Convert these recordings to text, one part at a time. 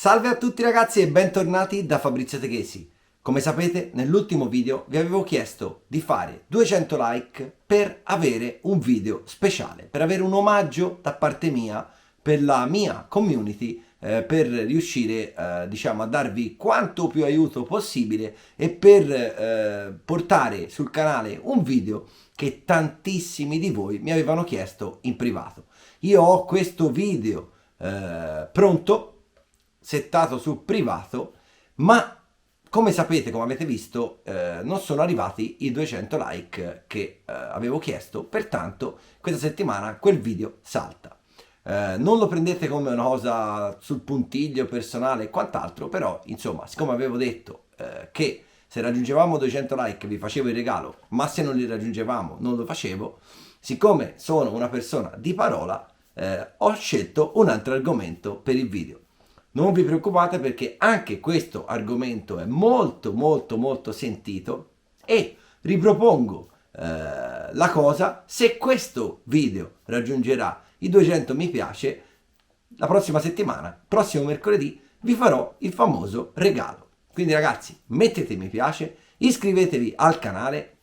Salve a tutti ragazzi e bentornati da Fabrizio Teghesi. Come sapete, nell'ultimo video vi avevo chiesto di fare 200 like per avere un video speciale, per avere un omaggio da parte mia per la mia community, per riuscire a darvi quanto più aiuto possibile e per portare sul canale un video che tantissimi di voi mi avevano chiesto in privato. Io ho questo video pronto, settato su privato, ma come sapete, come avete visto, non sono arrivati i 200 like che avevo chiesto, pertanto questa settimana quel video salta. Non lo prendete come una cosa sul puntiglio personale e quant'altro, però insomma, siccome avevo detto che se raggiungevamo 200 like vi facevo il regalo, ma se non li raggiungevamo non lo facevo, siccome sono una persona di parola, ho scelto un altro argomento per il video. Non vi preoccupate perché anche questo argomento è molto sentito e ripropongo la cosa. Se questo video raggiungerà i 200 mi piace, la prossima settimana, prossimo mercoledì, vi farò il famoso regalo. Quindi ragazzi, mettete mi piace, iscrivetevi al canale.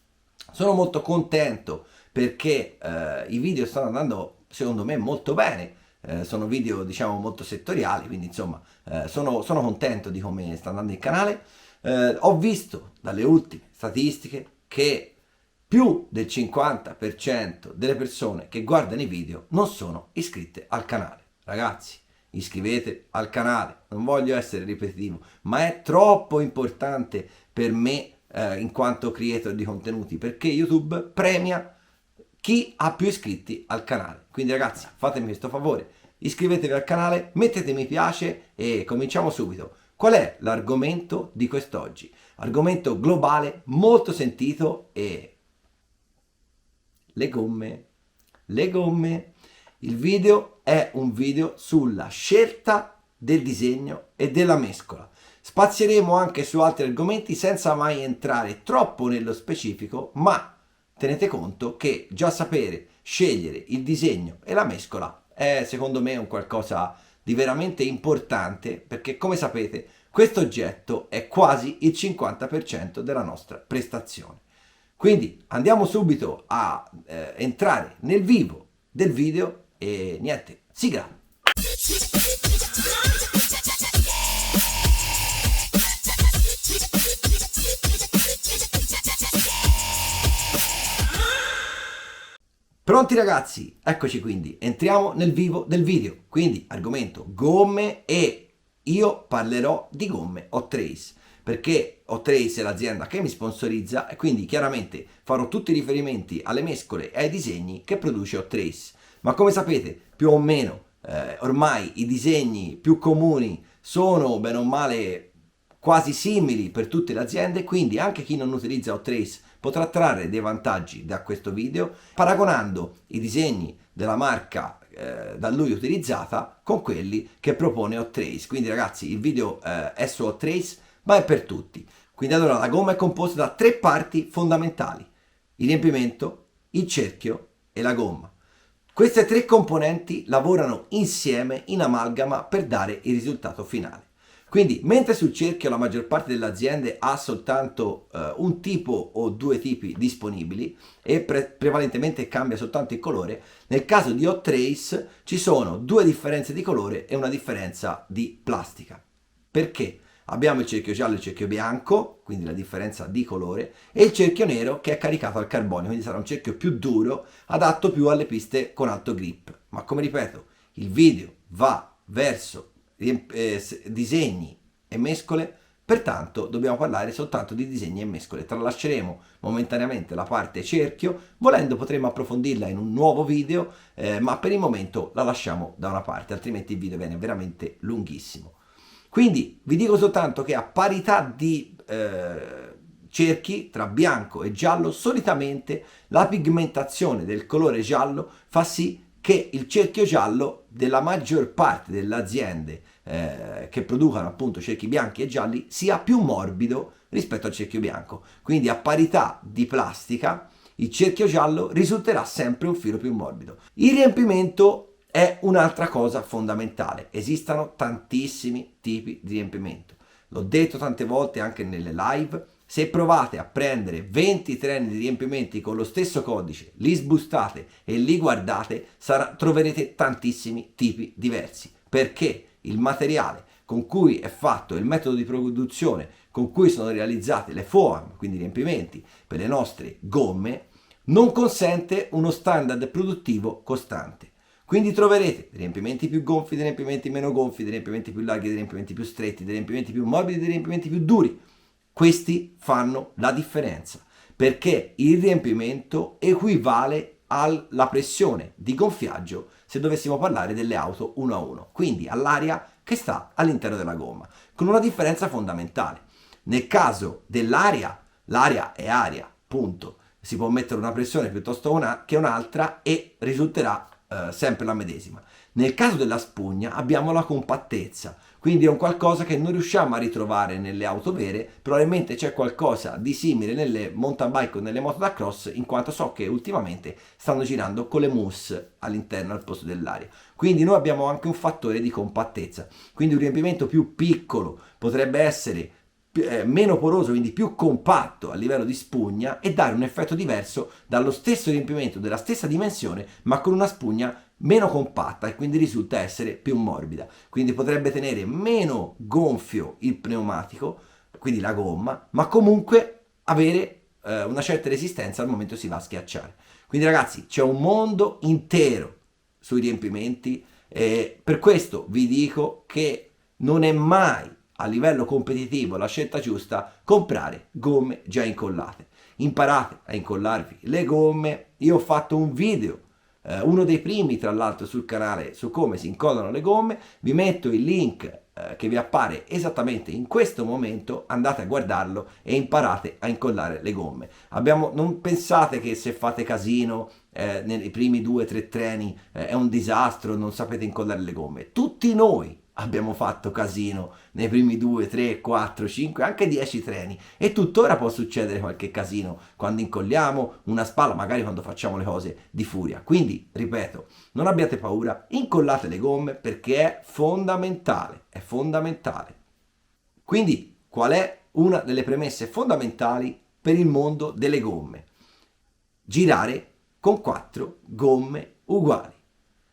Sono molto contento perché i video stanno andando secondo me molto bene. Sono video diciamo molto settoriali, quindi insomma sono contento di come sta andando il canale. Ho visto dalle ultime statistiche che più del 50% delle persone che guardano i video non sono iscritte al canale. Ragazzi, iscrivetevi al canale, non voglio essere ripetitivo, ma è troppo importante per me in quanto creator di contenuti, perché YouTube premia chi ha più iscritti al canale. Quindi ragazzi, fatemi questo favore, iscrivetevi al canale, mettete mi piace e cominciamo subito. Qual è l'argomento di quest'oggi? Argomento globale, molto sentito, e le gomme. Le gomme. Il video è un video sulla scelta del disegno e della mescola. Spazieremo anche su altri argomenti senza mai entrare troppo nello specifico, ma tenete conto che già sapere scegliere il disegno e la mescola è secondo me un qualcosa di veramente importante, perché come sapete questo oggetto è quasi il 50% della nostra prestazione. Quindi andiamo subito a entrare nel vivo del video e niente, sigla! Pronti ragazzi? Eccoci, quindi entriamo nel vivo del video. Quindi argomento gomme, e io parlerò di gomme O-Trace perché O-Trace è l'azienda che mi sponsorizza e quindi chiaramente farò tutti i riferimenti alle mescole e ai disegni che produce O-Trace. Ma come sapete, più o meno ormai i disegni più comuni sono bene o male quasi simili per tutte le aziende, quindi anche chi non utilizza O-Trace potrà trarre dei vantaggi da questo video paragonando i disegni della marca da lui utilizzata con quelli che propone O-Trace. Quindi ragazzi, il video è su O-Trace, ma è per tutti. Quindi allora la gomma è composta da tre parti fondamentali: il riempimento, il cerchio e la gomma. Queste tre componenti lavorano insieme in amalgama per dare il risultato finale. Quindi, mentre sul cerchio la maggior parte delle aziende ha soltanto un tipo o due tipi disponibili e prevalentemente cambia soltanto il colore, nel caso di O-Trace ci sono due differenze di colore e una differenza di plastica. Perché? Abbiamo il cerchio giallo e il cerchio bianco, quindi la differenza di colore, e il cerchio nero che è caricato al carbonio, quindi sarà un cerchio più duro, adatto più alle piste con alto grip. Ma come ripeto, il video va verso disegni e mescole, pertanto dobbiamo parlare soltanto di disegni e mescole. Tralasceremo momentaneamente la parte cerchio, volendo potremo approfondirla in un nuovo video, ma per il momento la lasciamo da una parte, altrimenti il video viene veramente lunghissimo. Quindi vi dico soltanto che a parità di cerchi tra bianco e giallo, solitamente la pigmentazione del colore giallo fa sì che il cerchio giallo della maggior parte delle aziende che producono appunto cerchi bianchi e gialli sia più morbido rispetto al cerchio bianco. Quindi a parità di plastica il cerchio giallo risulterà sempre un filo più morbido. Il riempimento è un'altra cosa fondamentale. Esistono tantissimi tipi di riempimento. L'ho detto tante volte anche nelle live. Se provate a prendere 20 treni di riempimenti con lo stesso codice, li sbustate e li guardate, troverete tantissimi tipi diversi. Perché il materiale con cui è fatto, il metodo di produzione con cui sono realizzate le foam, quindi i riempimenti per le nostre gomme, non consente uno standard produttivo costante. Quindi troverete dei riempimenti più gonfi, dei riempimenti meno gonfi, dei riempimenti più larghi, dei riempimenti più stretti, dei riempimenti più morbidi, dei riempimenti più duri. Questi fanno la differenza, perché il riempimento equivale alla pressione di gonfiaggio se dovessimo parlare delle auto 1 a 1, quindi all'aria che sta all'interno della gomma, con una differenza fondamentale. Nel caso dell'aria, l'aria è aria, punto. Si può mettere una pressione piuttosto che un'altra e risulterà sempre la medesima. Nel caso della spugna abbiamo la compattezza, quindi è un qualcosa che non riusciamo a ritrovare nelle auto vere. Probabilmente c'è qualcosa di simile nelle mountain bike o nelle moto da cross, in quanto so che ultimamente stanno girando con le mousse all'interno al posto dell'aria. Quindi noi abbiamo anche un fattore di compattezza, quindi un riempimento più piccolo potrebbe essere meno poroso, quindi più compatto a livello di spugna, e dare un effetto diverso dallo stesso riempimento della stessa dimensione ma con una spugna meno compatta e quindi risulta essere più morbida. Quindi potrebbe tenere meno gonfio il pneumatico, quindi la gomma, ma comunque avere una certa resistenza al momento si va a schiacciare. Quindi ragazzi, c'è un mondo intero sui riempimenti e per questo vi dico che non è mai a livello competitivo la scelta giusta comprare gomme già incollate. Imparate a incollarvi le gomme. Io ho fatto un video, uno dei primi tra l'altro sul canale, su come si incollano le gomme. Vi metto il link che vi appare esattamente in questo momento, andate a guardarlo e imparate a incollare le gomme. Non pensate che se fate casino nei primi 2 o 3 treni è un disastro, non sapete incollare le gomme. Tutti noi abbiamo fatto casino nei primi 2, 3, 4, 5, anche 10 treni, e tuttora può succedere qualche casino quando incolliamo una spalla, magari quando facciamo le cose di furia. Quindi, ripeto, non abbiate paura, incollate le gomme perché è fondamentale, è fondamentale. Quindi, qual è una delle premesse fondamentali per il mondo delle gomme? Girare con 4 gomme uguali.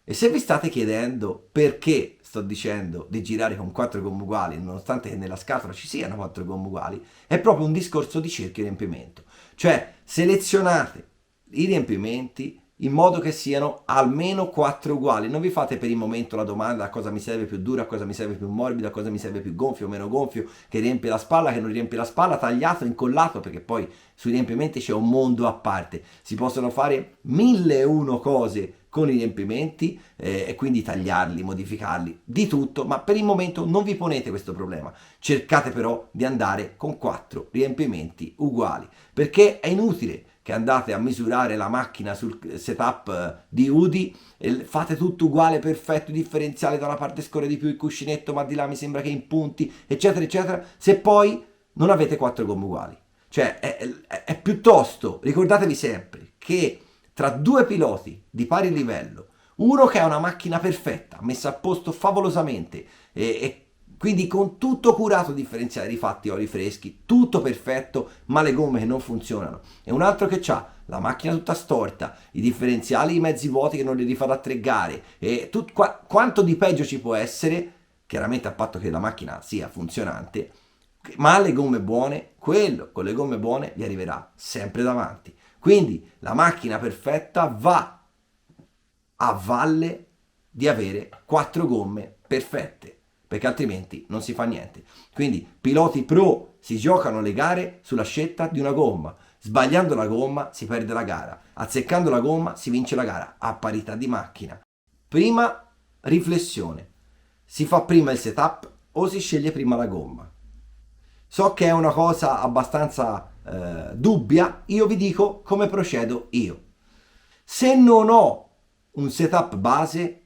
E se vi state chiedendo perché sto dicendo di girare con 4 gomme uguali, nonostante che nella scatola ci siano 4 gomme uguali, è proprio un discorso di cerchio di riempimento. Cioè, selezionate i riempimenti in modo che siano almeno 4 uguali. Non vi fate per il momento la domanda a cosa mi serve più duro, a cosa mi serve più morbido, a cosa mi serve più gonfio o meno gonfio, che riempie la spalla, che non riempie la spalla, tagliato, incollato, perché poi sui riempimenti c'è un mondo a parte. Si possono fare 1001 cose con i riempimenti e quindi tagliarli, modificarli, di tutto, ma per il momento non vi ponete questo problema. Cercate però di andare con 4 riempimenti uguali, perché è inutile che andate a misurare la macchina sul setup di UDI e fate tutto uguale, perfetto, differenziale, da una parte scorre di più il cuscinetto ma di là mi sembra che impunti, eccetera eccetera, se poi non avete 4 gomme uguali. Cioè è piuttosto, ricordatevi sempre che tra 2 piloti di pari livello, uno che ha una macchina perfetta, messa a posto favolosamente e quindi con tutto curato, differenziale, rifatti, oli freschi, tutto perfetto, ma le gomme che non funzionano, e un altro che ha la macchina tutta storta, i differenziali mezzi vuoti che non li rifà da 3 gare, e quanto di peggio ci può essere, chiaramente a patto che la macchina sia funzionante, ma le gomme buone, quello con le gomme buone vi arriverà sempre davanti. Quindi la macchina perfetta va a valle di avere 4 gomme perfette, perché altrimenti non si fa niente. Quindi piloti pro si giocano le gare sulla scelta di una gomma. Sbagliando la gomma si perde la gara, azzeccando la gomma si vince la gara a parità di macchina. Prima riflessione: si fa prima il setup o si sceglie prima la gomma? So che è una cosa abbastanza dubbia, io vi dico come procedo io. Se non ho un setup base,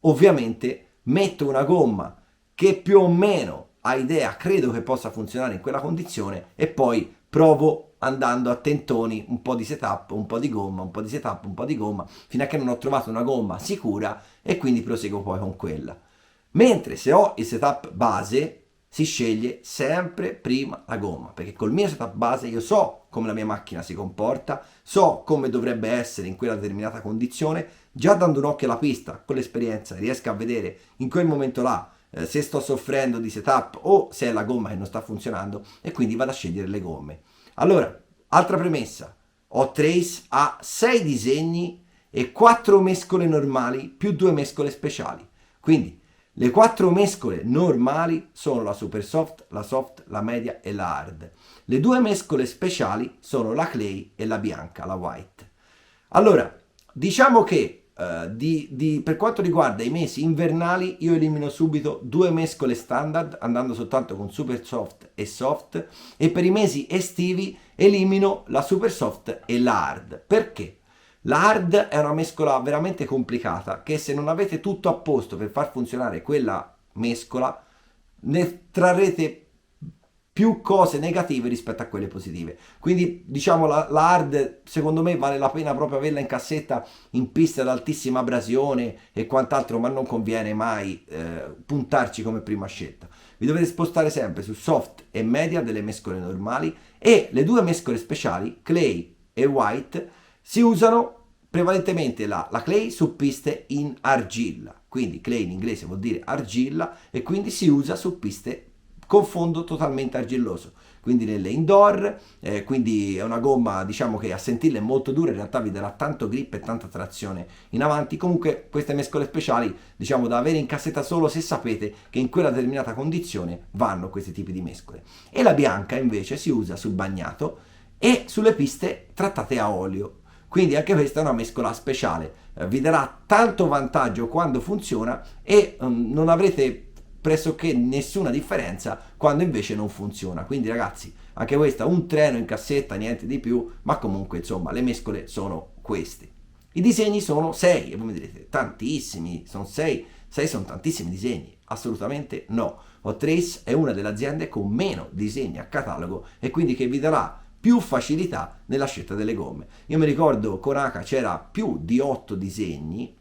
ovviamente metto una gomma che più o meno ha idea, credo che possa funzionare in quella condizione, e poi provo andando a tentoni, un po' di setup, un po' di gomma, un po' di setup, un po' di gomma, fino a che non ho trovato una gomma sicura e quindi proseguo poi con quella. Mentre se ho il setup base si sceglie sempre prima la gomma, perché col mio setup base io so come la mia macchina si comporta, so come dovrebbe essere in quella determinata condizione, già dando un occhio alla pista, con l'esperienza riesco a vedere in quel momento là se sto soffrendo di setup o se è la gomma che non sta funzionando e quindi vado a scegliere le gomme. Allora, altra premessa, Hot Race ha 6 disegni e 4 mescole normali più 2 mescole speciali, quindi le 4 mescole normali sono la super soft, la media e la hard. Le 2 mescole speciali sono la clay e la bianca, la white. Allora, diciamo che per quanto riguarda i mesi invernali io elimino subito 2 mescole standard andando soltanto con super soft e per i mesi estivi elimino la super soft e la hard. Perché? La hard è una mescola veramente complicata che se non avete tutto a posto per far funzionare quella mescola ne trarrete più cose negative rispetto a quelle positive. Quindi diciamo la hard secondo me vale la pena proprio averla in cassetta in piste ad altissima abrasione e quant'altro, ma non conviene mai puntarci come prima scelta. Vi dovete spostare sempre su soft e media delle mescole normali e le 2 mescole speciali, clay e white, si usano prevalentemente la clay su piste in argilla, quindi clay in inglese vuol dire argilla e quindi si usa su piste con fondo totalmente argilloso, quindi nelle indoor, quindi è una gomma diciamo che a sentirla è molto dura, in realtà vi darà tanto grip e tanta trazione in avanti. Comunque queste mescole speciali diciamo da avere in cassetta solo se sapete che in quella determinata condizione vanno questi tipi di mescole. E la bianca invece si usa sul bagnato e sulle piste trattate a olio. Quindi anche questa è una mescola speciale, vi darà tanto vantaggio quando funziona e non avrete pressoché nessuna differenza quando invece non funziona. Quindi ragazzi, anche questa un treno in cassetta, niente di più, ma comunque insomma le mescole sono queste. I disegni sono 6 e voi mi direte tantissimi, sono 6 sono tantissimi disegni, assolutamente no. Hot Race è una delle aziende con meno disegni a catalogo e quindi che vi darà più facilità nella scelta delle gomme. Io mi ricordo con Aka c'era più di 8 disegni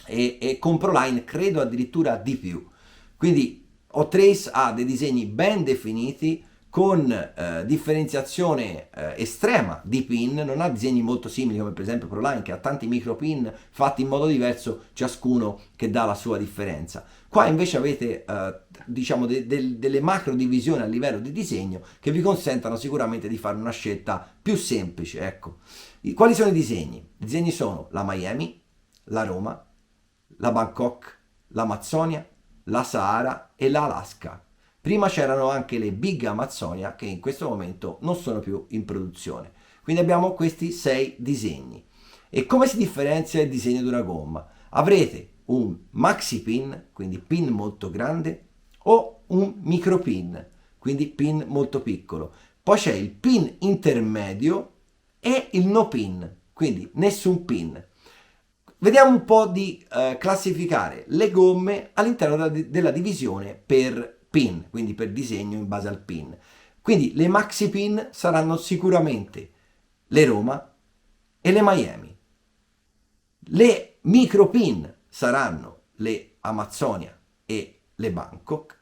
e con Proline credo addirittura di più. Quindi Hot Race ha dei disegni ben definiti con differenziazione estrema di pin, non ha disegni molto simili come per esempio Proline che ha tanti micro pin fatti in modo diverso, ciascuno che dà la sua differenza. Qua invece avete diciamo delle macro divisioni a livello di disegno che vi consentono sicuramente di fare una scelta più semplice. Ecco. Quali sono i disegni? I disegni sono la Miami, la Roma, la Bangkok, l'Amazzonia, la Sahara e l'Alaska. Prima c'erano anche le Big Amazonia che in questo momento non sono più in produzione. Quindi abbiamo questi 6 disegni. E come si differenzia il disegno di una gomma? Avrete un maxi pin, quindi pin molto grande, o un micro pin, quindi pin molto piccolo. Poi c'è il pin intermedio e il no pin, quindi nessun pin. Vediamo un po' di classificare le gomme all'interno della divisione per pin, quindi per disegno in base al pin. Quindi le maxi pin saranno sicuramente le Roma e le Miami. Le micro pin saranno le Amazzonia e le Bangkok.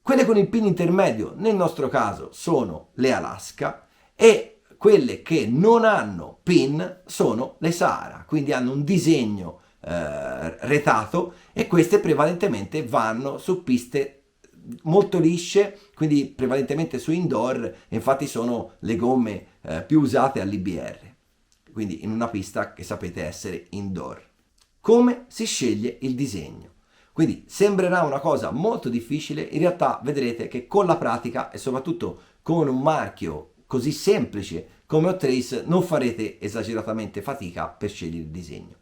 Quelle con il pin intermedio nel nostro caso sono le Alaska e quelle che non hanno pin sono le Sahara, quindi hanno un disegno retato e queste prevalentemente vanno su piste molto lisce, quindi prevalentemente su indoor, infatti sono le gomme più usate all'IBR, quindi in una pista che sapete essere indoor. Come si sceglie il disegno? Quindi sembrerà una cosa molto difficile, in realtà vedrete che con la pratica e soprattutto con un marchio così semplice come Hot Race non farete esageratamente fatica per scegliere il disegno.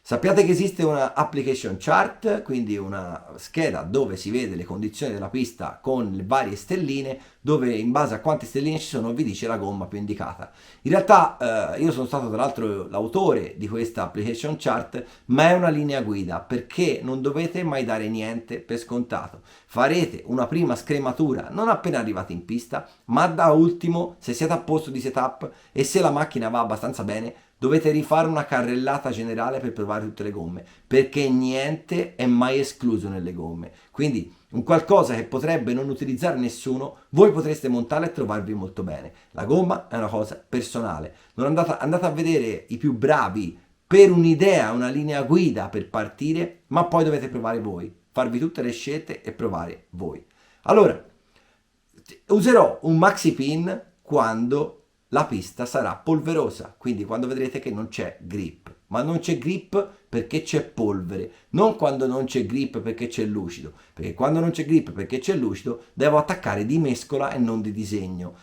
Sappiate che esiste una application chart, quindi una scheda dove si vede le condizioni della pista con le varie stelline, dove in base a quante stelline ci sono vi dice la gomma più indicata. In realtà io sono stato tra l'altro l'autore di questa application chart, ma è una linea guida perché non dovete mai dare niente per scontato. Farete una prima scrematura non appena arrivati in pista, ma da ultimo, se siete a posto di setup e se la macchina va abbastanza bene, dovete rifare una carrellata generale per provare tutte le gomme, perché niente è mai escluso nelle gomme. Quindi un qualcosa che potrebbe non utilizzare nessuno, voi potreste montarla e trovarvi molto bene. La gomma è una cosa personale. Non andate a vedere i più bravi per un'idea, una linea guida per partire, ma poi dovete provare voi, farvi tutte le scelte e provare voi. Allora, userò un maxi pin quando la pista sarà polverosa, quindi quando vedrete che non c'è grip, ma non c'è grip perché c'è polvere, non quando non c'è grip perché c'è lucido, perché quando non c'è grip perché c'è lucido devo attaccare di mescola e non di disegno,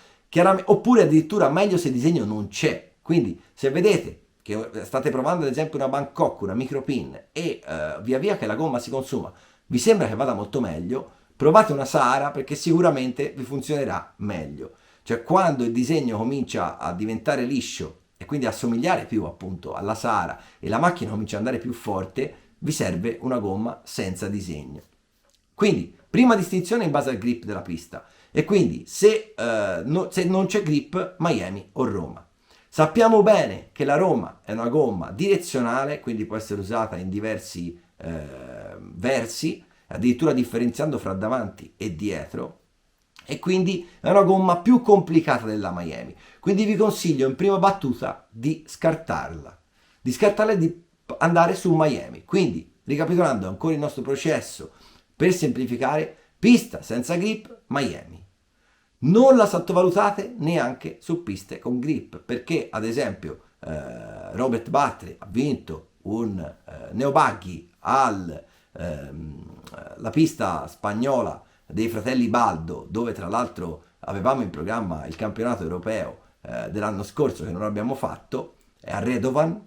oppure addirittura meglio se il disegno non c'è. Quindi se vedete che state provando ad esempio una Bangkok, una micropin e via via che la gomma si consuma vi sembra che vada molto meglio, provate una Sahara perché sicuramente vi funzionerà meglio. Cioè quando il disegno comincia a diventare liscio e quindi assomigliare più appunto alla Sahara e la macchina comincia ad andare più forte, vi serve una gomma senza disegno. Quindi, prima distinzione in base al grip della pista. E quindi se non c'è grip, Miami o Roma. Sappiamo bene che la Roma è una gomma direzionale, quindi può essere usata in diversi versi, addirittura differenziando fra davanti e dietro, e quindi è una gomma più complicata della Miami. Quindi vi consiglio in prima battuta di scartarla e di andare su Miami. Quindi, ricapitolando ancora il nostro processo, per semplificare, pista senza grip, Miami. Non la sottovalutate neanche su piste con grip, perché ad esempio Robert Batlle ha vinto un neobuggy alla pista spagnola dei fratelli Baldo, dove tra l'altro avevamo in programma il campionato europeo dell'anno scorso che non abbiamo fatto, a Redovan,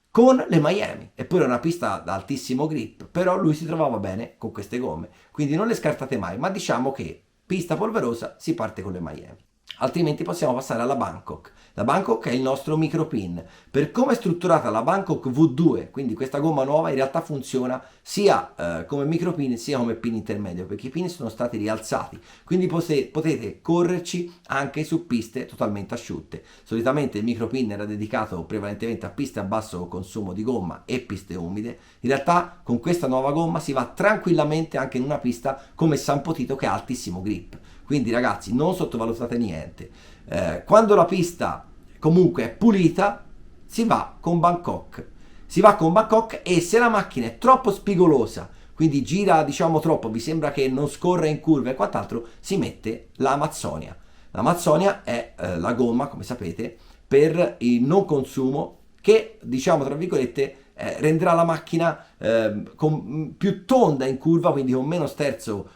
con le Miami, eppure è una pista da altissimo grip, però lui si trovava bene con queste gomme, quindi non le scartate mai, ma diciamo che pista polverosa si parte con le Miami. Altrimenti possiamo passare alla Bangkok. La Bangkok è il nostro micropin. Per come è strutturata la Bangkok V2, quindi questa gomma nuova in realtà funziona sia come micropin sia come pin intermedio, perché i pin sono stati rialzati, quindi potete correrci anche su piste totalmente asciutte. Solitamente il micropin era dedicato prevalentemente a piste a basso consumo di gomma e piste umide. In realtà con questa nuova gomma si va tranquillamente anche in una pista come San Potito che ha altissimo grip. Quindi ragazzi, non sottovalutate niente. Quando la pista comunque è pulita, si va con Bangkok. Si va con Bangkok e se la macchina è troppo spigolosa, quindi gira diciamo troppo, vi sembra che non scorra in curva e quant'altro, si mette la Amazzonia. La Amazzonia è la gomma, come sapete, per il non consumo che, diciamo tra virgolette, renderà la macchina più tonda in curva, quindi con meno sterzo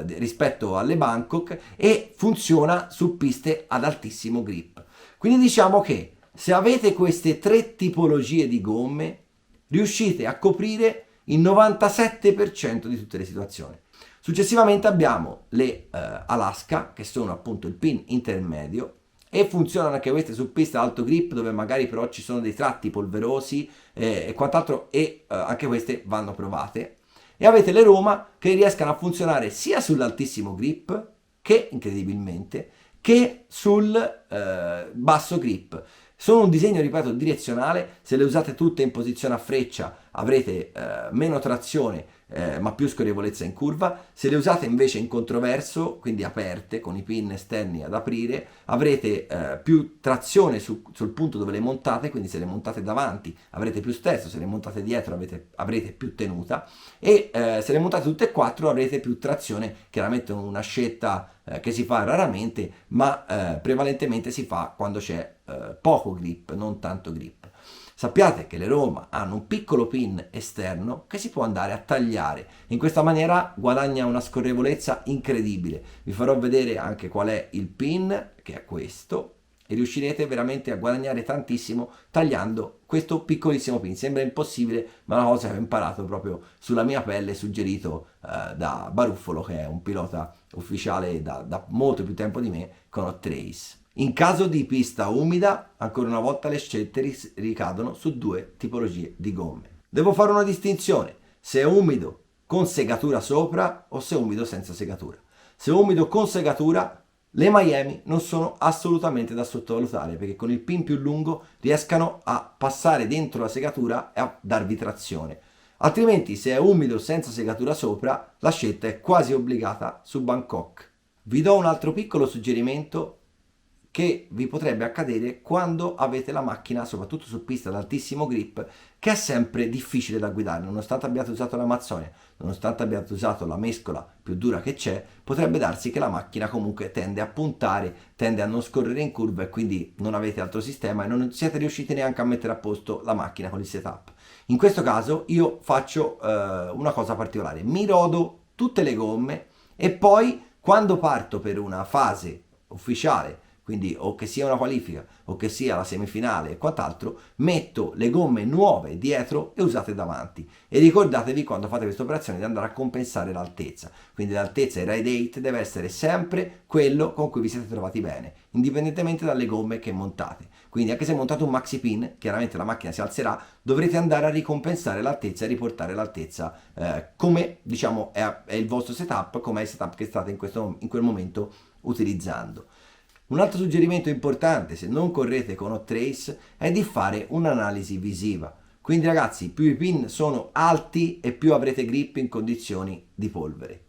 rispetto alle Bangkok, e funziona su piste ad altissimo grip. Quindi diciamo che se avete queste tre tipologie di gomme riuscite a coprire il 97% di tutte le situazioni. Successivamente abbiamo le Alaska, che sono appunto il pin intermedio, e funzionano anche queste su piste alto grip dove magari però ci sono dei tratti polverosi e quant'altro, e anche queste vanno provate. E avete le Roma che riescano a funzionare sia sull'altissimo grip che incredibilmente che sul basso grip. Sono un disegno, ripeto, direzionale. Se le usate tutte in posizione a freccia avrete meno trazione ma più scorrevolezza in curva. Se le usate invece in controverso, quindi aperte con i pin esterni ad aprire, avrete più trazione sul punto dove le montate, quindi se le montate davanti avrete più sterzo, se le montate dietro avrete più tenuta, e se le montate tutte e quattro avrete più trazione. Chiaramente una scelta che si fa raramente, ma prevalentemente si fa quando c'è poco grip, non tanto grip. Sappiate che le Roma hanno un piccolo pin esterno che si può andare a tagliare. In questa maniera guadagna una scorrevolezza incredibile. Vi farò vedere anche qual è il pin, che è questo, e riuscirete veramente a guadagnare tantissimo tagliando questo piccolissimo pin. Sembra impossibile, ma è una cosa che ho imparato proprio sulla mia pelle, suggerito da Baruffolo, che è un pilota ufficiale da molto più tempo di me, con Hot Trace. In caso di pista umida, ancora una volta le scelte ricadono su due tipologie di gomme. Devo fare una distinzione, se è umido con segatura sopra o se è umido senza segatura. Se è umido con segatura, le Miami non sono assolutamente da sottovalutare, perché con il pin più lungo riescano a passare dentro la segatura e a darvi trazione. Altrimenti, se è umido senza segatura sopra, la scelta è quasi obbligata su Bangkok. Vi do un altro piccolo suggerimento che vi potrebbe accadere quando avete la macchina, soprattutto su pista ad altissimo grip, che è sempre difficile da guidare. Nonostante abbiate usato l'Amazzonia, nonostante abbiate usato la mescola più dura che c'è, potrebbe darsi che la macchina comunque tende a puntare, tende a non scorrere in curva e quindi non avete altro sistema e non siete riusciti neanche a mettere a posto la macchina con il setup. In questo caso io faccio una cosa particolare, mi rodo tutte le gomme e poi quando parto per una fase ufficiale, quindi o che sia una qualifica o che sia la semifinale e quant'altro, metto le gomme nuove dietro e usate davanti. E ricordatevi quando fate questa operazione di andare a compensare l'altezza. Quindi l'altezza e ride height deve essere sempre quello con cui vi siete trovati bene, indipendentemente dalle gomme che montate. Quindi anche se montate un maxi pin, chiaramente la macchina si alzerà, dovrete andare a ricompensare l'altezza e riportare l'altezza come diciamo è il vostro setup, come è il setup che state in quel momento utilizzando. Un altro suggerimento importante, se non correte con Hot Trace, è di fare un'analisi visiva. Quindi ragazzi, più i pin sono alti e più avrete grip in condizioni di polvere.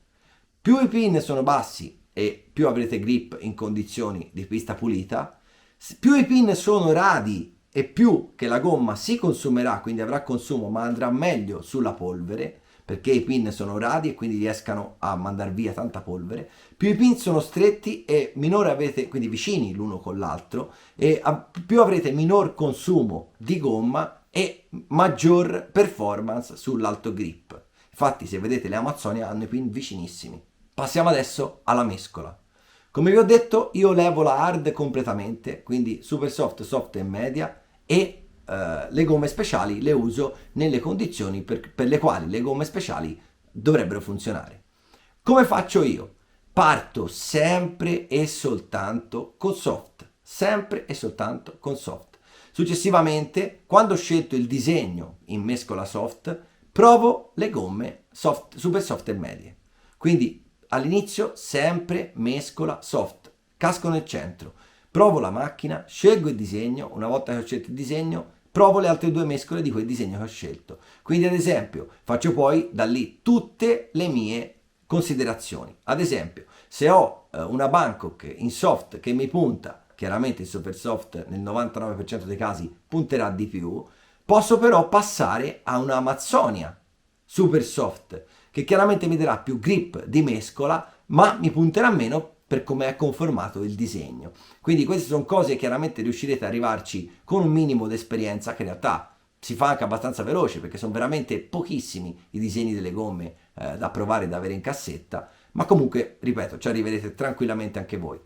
Più i pin sono bassi e più avrete grip in condizioni di pista pulita. Più i pin sono radi e più che la gomma si consumerà, quindi avrà consumo, ma andrà meglio sulla polvere, perché i pin sono radi e quindi riescano a mandare via tanta polvere. Più i pin sono stretti e minore avete, quindi vicini l'uno con l'altro, e più avrete minor consumo di gomma e maggior performance sull'alto grip. Infatti, se vedete, le Amazzonia hanno i pin vicinissimi. Passiamo adesso alla mescola. Come vi ho detto, io levo la hard completamente, quindi super soft, soft e media, e le gomme speciali le uso nelle condizioni per le quali le gomme speciali dovrebbero funzionare. Come faccio io? Parto sempre e soltanto con soft, sempre e soltanto con soft. Successivamente, quando ho scelto il disegno in mescola soft, provo le gomme soft, super soft e medie. Quindi all'inizio sempre mescola soft, casco nel centro, provo la macchina, scelgo il disegno, una volta che ho scelto il disegno, provo le altre due mescole di quel disegno che ho scelto. Quindi ad esempio faccio poi da lì tutte le mie considerazioni. Ad esempio, se ho una Bangkok in soft che mi punta, chiaramente il super soft nel 99% dei casi punterà di più, posso però passare a una Amazzonia super soft che chiaramente mi darà più grip di mescola, ma mi punterà meno per come è conformato il disegno. Quindi queste sono cose che chiaramente riuscirete ad arrivarci con un minimo di esperienza, che in realtà si fa anche abbastanza veloce perché sono veramente pochissimi i disegni delle gomme da provare e da avere in cassetta, ma comunque, ripeto, ci arriverete tranquillamente anche voi.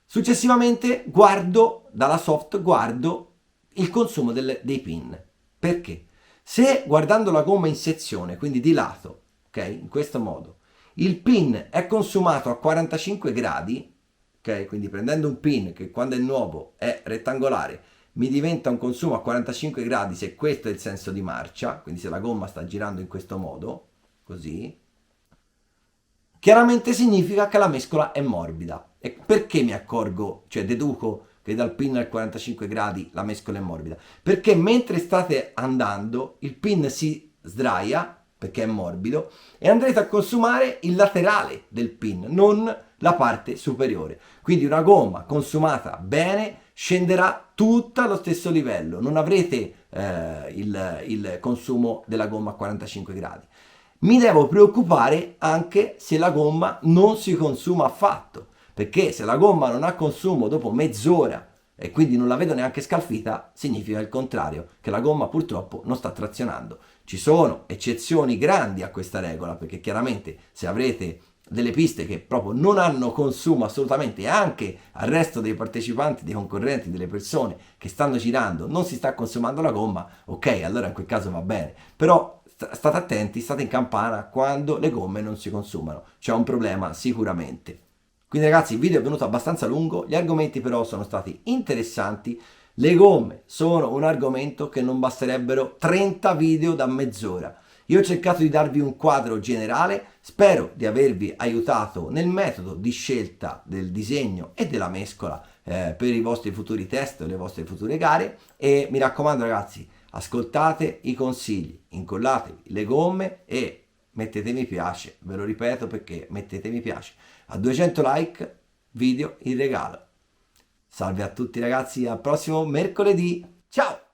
Successivamente guardo dalla soft, guardo il consumo dei pin. Perché? Se guardando la gomma in sezione, quindi di lato, ok, in questo modo, il pin è consumato a 45 gradi, ok? Quindi prendendo un pin che quando è nuovo è rettangolare, mi diventa un consumo a 45 gradi se questo è il senso di marcia, quindi se la gomma sta girando in questo modo, così, chiaramente significa che la mescola è morbida. E perché mi accorgo, cioè deduco che dal pin al 45 gradi la mescola è morbida? Perché mentre state andando il pin si sdraia, perché è morbido, e andrete a consumare il laterale del pin, non la parte superiore. Quindi una gomma consumata bene scenderà tutta allo stesso livello, non avrete il consumo della gomma a 45 gradi. Mi devo preoccupare anche se la gomma non si consuma affatto, perché se la gomma non ha consumo dopo mezz'ora e quindi non la vedo neanche scalfita, significa il contrario, che la gomma purtroppo non sta trazionando. Ci sono eccezioni grandi a questa regola, perché chiaramente se avrete delle piste che proprio non hanno consumo assolutamente, e anche al resto dei partecipanti, dei concorrenti, delle persone che stanno girando non si sta consumando la gomma, ok, allora in quel caso va bene, però state attenti, state in campana quando le gomme non si consumano, c'è un problema sicuramente. Quindi ragazzi, il video è venuto abbastanza lungo, gli argomenti però sono stati interessanti. Le gomme sono un argomento che non basterebbero 30 video da mezz'ora. Io ho cercato di darvi un quadro generale, spero di avervi aiutato nel metodo di scelta del disegno e della mescola per i vostri futuri test o le vostre future gare, e mi raccomando ragazzi, ascoltate i consigli, incollatevi le gomme e mettete mi piace, ve lo ripeto perché mettete mi piace. A 200 like, video in regalo. Salve a tutti ragazzi, al prossimo mercoledì. Ciao!